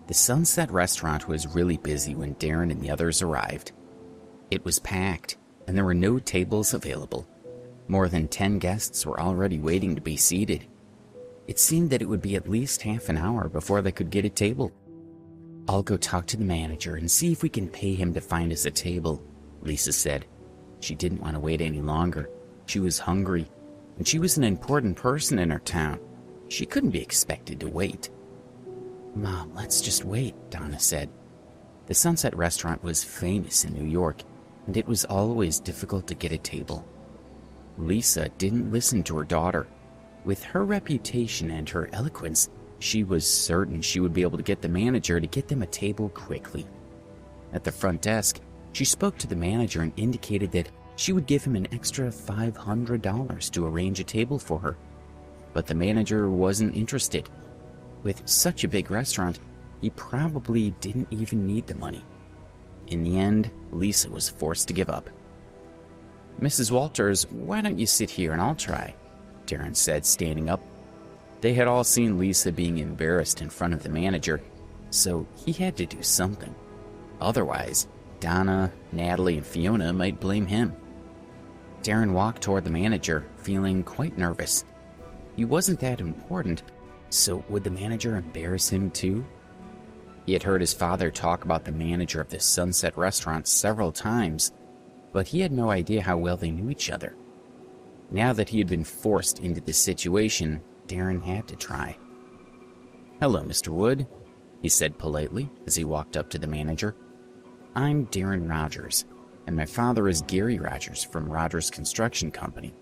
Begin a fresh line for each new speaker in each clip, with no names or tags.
The Sunset restaurant was really busy when Darren and the others arrived. It was packed, and there were no tables available. More than 10 guests were already waiting to be seated. It seemed that it would be at least half an hour before they could get a table. "I'll go talk to the manager and see if we can pay him to find us a table," Lisa said. She didn't want to wait any longer. She was hungry, and she was an important person in her town. She couldn't be expected to wait. "Mom, let's just wait," Donna said. The Sunset restaurant was famous in New York, and it was always difficult to get a table. Lisa didn't listen to her daughter. With her reputation and her eloquence, she was certain she would be able to get the manager to get them a table quickly. At the front desk, she spoke to the manager and indicated that she would give him an extra $500 to arrange a table for her. But the manager wasn't interested. With such a big restaurant, he probably didn't even need the money. In the end, Lisa was forced to give up. "Mrs. Walters, why don't you sit here and I'll try?" Darren said, standing up. They had all seen Lisa being embarrassed in front of the manager, so he had to do something. Otherwise, Donna, Natalie, and Fiona might blame him. Darren walked toward the manager, feeling quite nervous. He wasn't that important, so would the manager embarrass him too? He had heard his father talk about the manager of the Sunset restaurant several times, but he had no idea how well they knew each other. Now that he had been forced into this situation, Darren had to try. "Hello, Mr. Wood," he said politely as he walked up to the manager. "I'm Darren Rogers, and my father is Gary Rogers from Rogers Construction Company.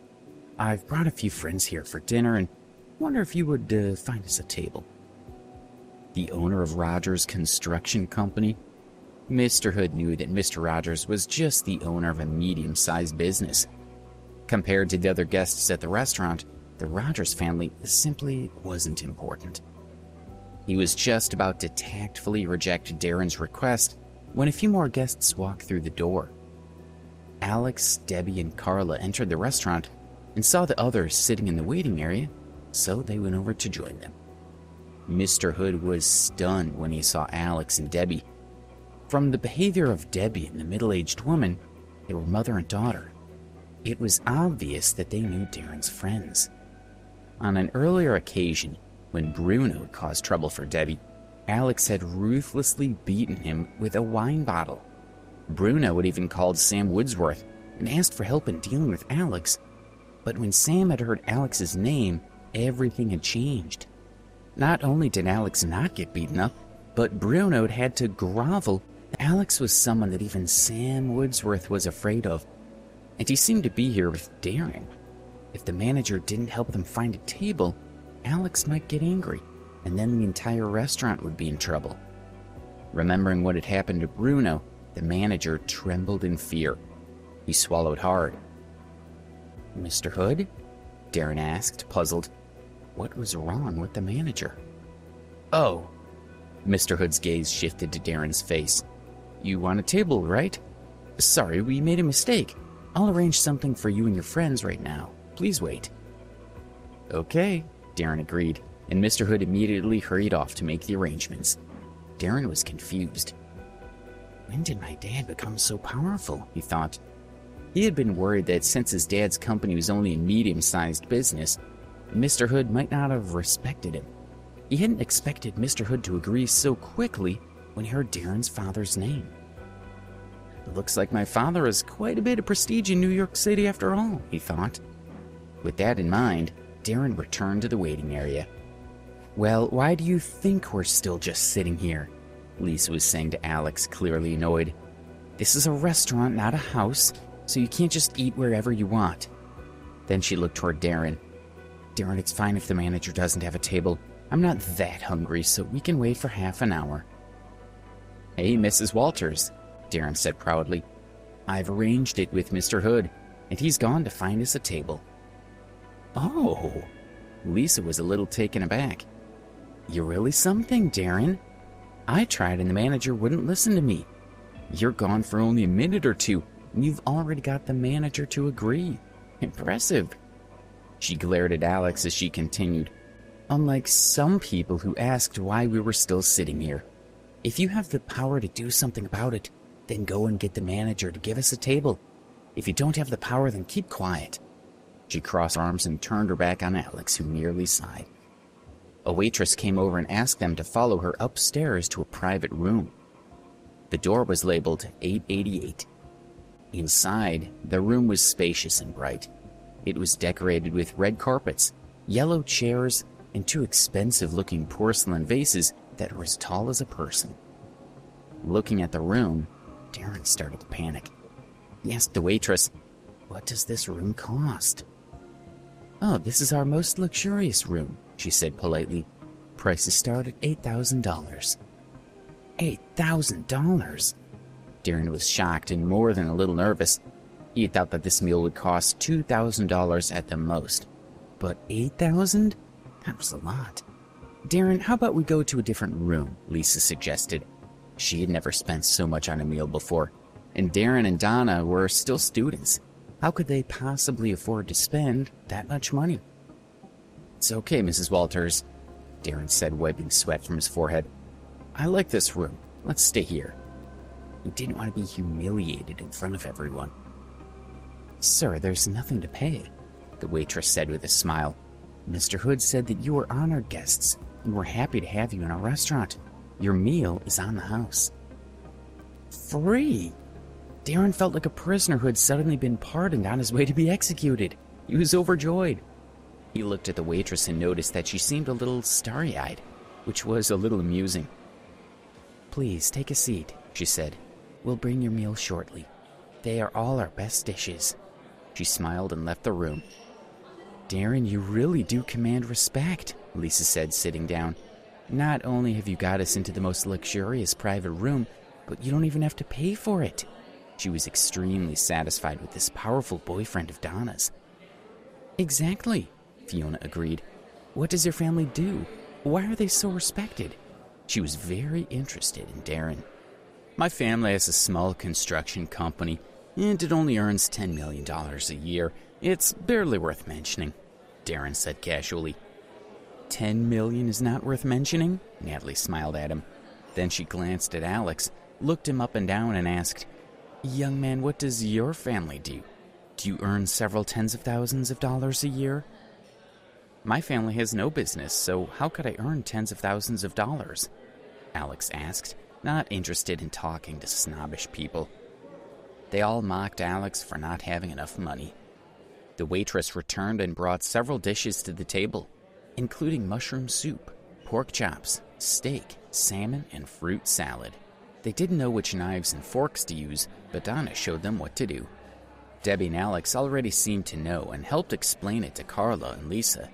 I've brought a few friends here for dinner and wonder if you would find us a table." The owner of Rogers Construction Company? Mr. Hood knew that Mr. Rogers was just the owner of a medium-sized business. Compared to the other guests at the restaurant, the Rogers family simply wasn't important. He was just about to tactfully reject Darren's request when a few more guests walked through the door. Alex, Debbie, and Carla entered the restaurant and saw the others sitting in the waiting area, so they went over to join them. Mr. Hood was stunned when he saw Alex and Debbie. From the behavior of Debbie and the middle-aged woman, they were mother and daughter. It was obvious that they knew Darren's friends. On an earlier occasion, when Bruno had caused trouble for Debbie, Alex had ruthlessly beaten him with a wine bottle. Bruno had even called Sam Woodsworth and asked for help in dealing with Alex, but when Sam had heard Alex's name, everything had changed. Not only did Alex not get beaten up, but Bruno had had to grovel. Alex was someone that even Sam Woodsworth was afraid of, and he seemed to be here with Darren. If the manager didn't help them find a table, Alex might get angry, and then the entire restaurant would be in trouble. Remembering what had happened to Bruno, the manager trembled in fear. He swallowed hard. "Mr. Hood?" Darren asked, puzzled. What was wrong with the manager? "Oh." Mr. Hood's gaze shifted to Darren's face. "You want a table, right? Sorry, we made a mistake. I'll arrange something for you and your friends right now. Please wait." "Okay," Darren agreed, and Mr. Hood immediately hurried off to make the arrangements. Darren was confused. When did my dad become so powerful? He thought. He had been worried that since his dad's company was only a medium-sized business, Mr. Hood might not have respected him. He hadn't expected Mr. Hood to agree so quickly when he heard Darren's father's name. "It looks like my father has quite a bit of prestige in New York City after all," he thought. With that in mind, Darren returned to the waiting area. "Well, why do you think we're still just sitting here?" Lisa was saying to Alex, clearly annoyed. "This is a restaurant, not a house, so you can't just eat wherever you want." Then she looked toward Darren. "Darren, it's fine if the manager doesn't have a table. I'm not that hungry, so we can wait for half an hour." "Hey, Mrs. Walters," Darren said proudly. "I've arranged it with Mr. Hood, and he's gone to find us a table." "Oh!" Lisa was a little taken aback. "You're really something, Darren. I tried and the manager wouldn't listen to me. You're gone for only a minute or two, and you've already got the manager to agree. Impressive." She glared at Alex as she continued. "Unlike some people who asked why we were still sitting here, If you have the power to do something about it, then go and get the manager to give us a table. If you don't have the power, then keep quiet." She crossed her arms and turned her back on Alex, who merely sighed. A waitress came over and asked them to follow her upstairs to a private room. The door was labeled 888. Inside, the room was spacious and bright. It was decorated with red carpets, yellow chairs, and two expensive-looking porcelain vases that were as tall as a person. Looking at the room, Darren started to panic. He asked the waitress, "What does this room cost?" "Oh, this is our most luxurious room," she said politely. "Prices start at $8,000. $8,000? Darren was shocked and more than a little nervous. He had thought that this meal would cost $2,000 at the most. But $8,000? That was a lot. "Darren, how about we go to a different room?" Lisa suggested. She had never spent so much on a meal before, and Darren and Donna were still students. How could they possibly afford to spend that much money? "It's okay, Mrs. Walters," Darren said, wiping sweat from his forehead. "I like this room. Let's stay here." He didn't want to be humiliated in front of everyone. "Sir, there's nothing to pay," the waitress said with a smile. "Mr. Hood said that you were honored guests, and we're happy to have you in our restaurant. Your meal is on the house." Free? Darren felt like a prisoner who had suddenly been pardoned on his way to be executed. He was overjoyed. He looked at the waitress and noticed that she seemed a little starry-eyed, which was a little amusing. "Please take a seat," she said. "We'll bring your meal shortly. They are all our best dishes." She smiled and left the room. "Darren, you really do command respect," Lisa said, sitting down. "Not only have you got us into the most luxurious private room, but you don't even have to pay for it." She was extremely satisfied with this powerful boyfriend of Donna's. "Exactly," Fiona agreed. "What does your family do? Why are they so respected?" She was very interested in Darren. "My family has a small construction company, and it only earns $10 million a year. It's barely worth mentioning," Darren said casually. $10 million is not worth mentioning?" Natalie smiled at him. Then she glanced at Alex, looked him up and down, and asked, "Young man, what does your family do? Do you earn several tens of thousands of dollars a year?" "My family has no business, so how could I earn tens of thousands of dollars?" Alex asked, not interested in talking to snobbish people. They all mocked Alex for not having enough money. The waitress returned and brought several dishes to the table, including mushroom soup, pork chops, steak, salmon, and fruit salad. They didn't know which knives and forks to use, but Donna showed them what to do. Debbie and Alex already seemed to know and helped explain it to Carla and Lisa.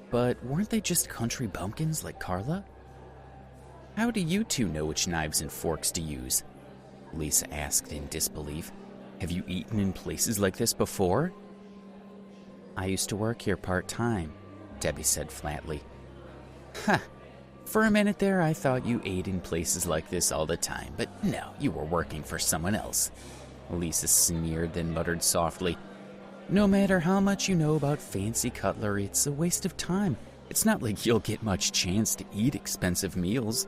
But weren't they just country bumpkins like Carla? "How do you two know which knives and forks to use?" Lisa asked in disbelief. "Have you eaten in places like this before?" "I used to work here part-time," Debbie said flatly. "Ha! For a minute there, I thought you ate in places like this all the time, but no, you were working for someone else." Lisa sneered, then muttered softly, "No matter how much you know about fancy cutlery, it's a waste of time. It's not like you'll get much chance to eat expensive meals."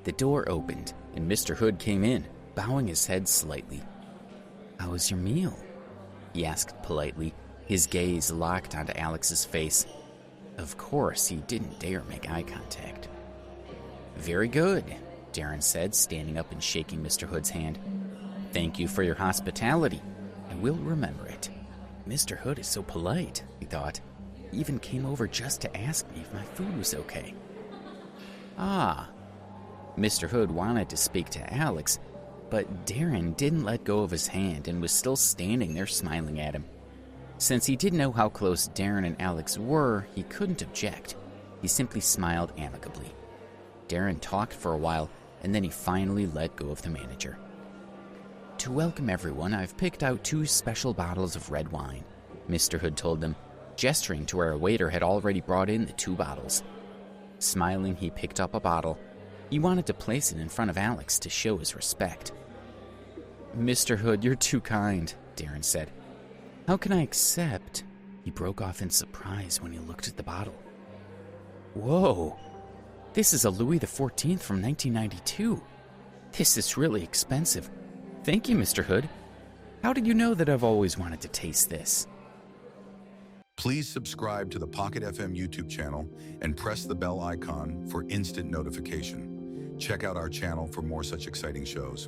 The door opened, and Mr. Hood came in, bowing his head slightly. "How was your meal?" he asked politely, his gaze locked onto Alex's face. Of course, he didn't dare make eye contact. "Very good," Darren said, standing up and shaking Mr. Hood's hand. "Thank you for your hospitality. I will remember it. Mr. Hood is so polite," he thought. He even came over just to ask me if my food was okay. "Ah." Mr. Hood wanted to speak to Alex, but Darren didn't let go of his hand and was still standing there smiling at him. Since he didn't know how close Darren and Alex were, he couldn't object. He simply smiled amicably. Darren talked for a while, and then he finally let go of the manager. "To welcome everyone, I've picked out 2 special bottles of red wine," Mr. Hood told them, gesturing to where a waiter had already brought in the 2 bottles. Smiling, he picked up a bottle. He wanted to place it in front of Alex to show his respect. "Mr. Hood, you're too kind," Darren said. "How can I accept?" He broke off in surprise when he looked at the bottle. "Whoa!" This is a Louis XIV from 1992. This is really expensive. Thank you, Mr. Hood. How did you know that I've always wanted to taste this?
Please subscribe to the Pocket FM YouTube channel and press the bell icon for instant notification. Check out our channel for more such exciting shows.